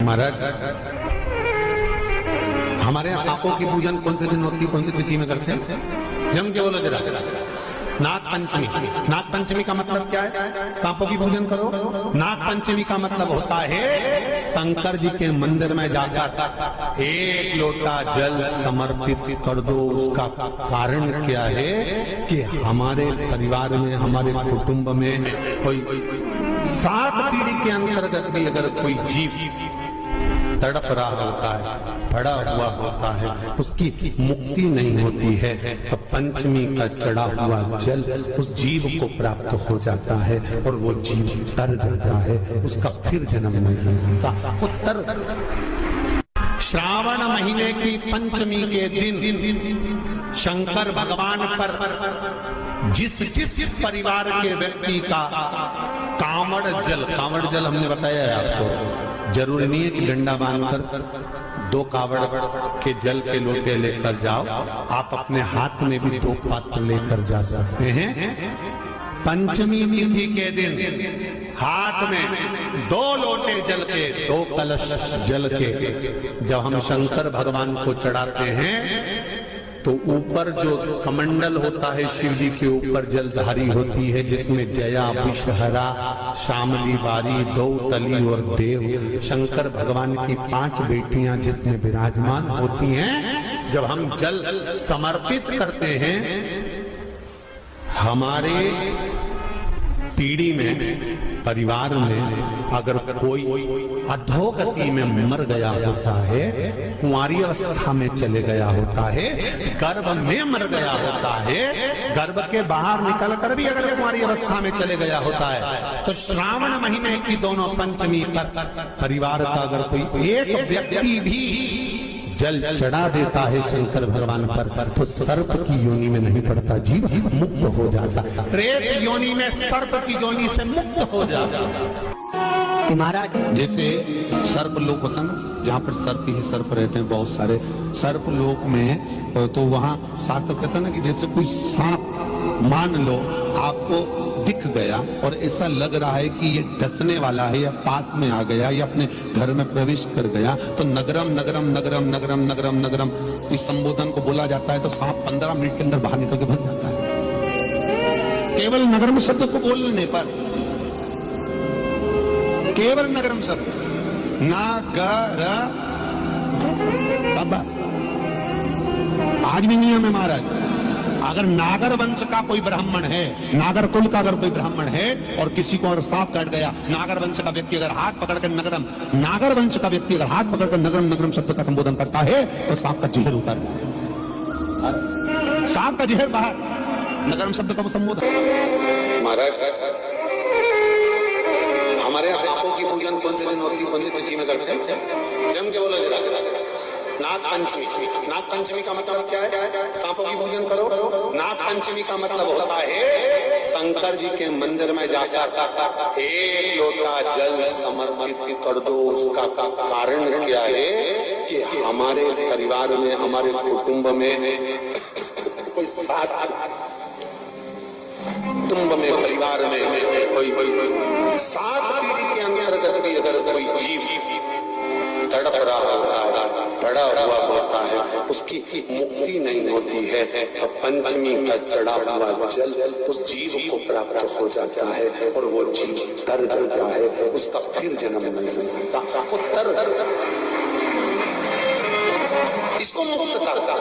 महाराज, हमारे यहाँ सांपों की पूजन कौन से दिन होती है, कौन सी तिथि में करते हैं? जम के बोलो जरा। नाग पंचमी। नाग पंचमी का मतलब क्या है? सांपों की पूजन करो। नाग पंचमी का मतलब होता है शंकर जी के मंदिर में जाकर एक लोटा जल समर्पित कर दो। उसका कारण क्या है कि हमारे परिवार में, हमारे कुटुंब में कोई 7 पीढ़ी के अंतर्गत भी अगर कोई जीव तड़प रहा होता है, पड़ा हुआ होता है, उसकी मुक्ति नहीं होती है, तो पंचमी का चढ़ा हुआ जल उस जीव को प्राप्त हो जाता है और वो जीव तर जाता है, उसका फिर जन्म नहीं होता। उत्तर श्रावण महीने की पंचमी के दिन शंकर भगवान पर जिस परिवार के व्यक्ति का कांवड़ जल हमने बताया है आपको, जरूरी नहीं है कि डंडा बांधकर 2 कावड़ के जल के लोटे लेकर जाओ, आप अपने हाथ में भी 2 पात्र लेकर जा सकते हैं। पंचमी तिथि के दिन हाथ में 2 लोटे जल के, 2 कलश जल के जब हम शंकर भगवान को चढ़ाते हैं तो ऊपर जो कमंडल होता है शिव जी के ऊपर जलधारी होती है, जिसमें जया, विषहरा, शामली, बारी, दौतली और देव, शंकर भगवान की 5 बेटियां जिसमें विराजमान होती हैं। जब हम जल समर्पित करते हैं, हमारे पीढ़ी में, परिवार में अगर कोई अधोगति में मर गया होता है, कुंवारी अवस्था में चले गया होता है, गर्भ में मर गया होता है, गर्भ के बाहर निकल कर भी अगर कुंवारी अवस्था में चले गया होता है, तो श्रावण महीने की दोनों पंचमी पर परिवार का अगर कोई एक व्यक्ति भी जल चढ़ा देता है शंकर भगवान पर, तो सर्प की योनि में नहीं पड़ता, जीव मुक्त हो जाता, प्रेत योनि में, सर्प की योनि से मुक्त हो जाता। महाराज जैसे सर्प लोक होता ना, जहाँ पर सर्प ही सर्प रहते हैं, बहुत सारे सर्प लोक में, तो वहाँ शास्त्र कहता ना कि जैसे कोई सांप मान लो आपको दिख गया और ऐसा लग रहा है कि ये डसने वाला है या पास में आ गया या अपने घर में प्रवेश कर गया, तो नगरम नगरम नगरम नगरम नगरम नगरम इस संबोधन को बोला जाता है, तो सांप 15 मिनट के अंदर बाहर निकल के भाग जाता है। केवल नगरम शब्द को बोलने पर, केवल नगरम शब्द, नागर आज भी नियम है महाराज। अगर नागर वंश का कोई ब्राह्मण है, नागर कुल का अगर कोई ब्राह्मण है और किसी को अगर सांप काट गया, नागर वंश का व्यक्ति अगर हाथ पकड़कर नगरम, नागर वंश का व्यक्ति अगर हाथ पकड़कर नगरम नगरम शब्द का संबोधन करता है, तो सांप का जहर उतर, सांप का जहर बाहर, नगरम शब्द का संबोधन। महाराज, हमारे यहाँ सांपों की पूजन कौन से दिन होती है, कौन सी तिथि में करते हैं? जम के बोलो जरा। नाग पंचमी। नाग पंचमी का मतलब क्या है? सांपों की पूजन करो। नाग पंचमी का मतलब होता है शंकर जी के मंदिर में जाकर एक लोटा जल समर्पित कर दो। उसका कारण क्या है कि हमारे परिवार में, हमारे कुटुंब में कोई 7 कुटुंब में, परिवार में कोई 7 पीढ़ी के अंतर्गत भी अगर कोई जीव तड़प रहा होता है, पड़ा हुआ होता है, उसकी मुक्ति नहीं होती है, तो पंचमी का चढ़ा हुआ जल उस जीव को प्राप्त हो जाता है और वो जीव तर जाता है, उसका फिर जन्म नहीं होता। उत्तर इसको मुक्त करता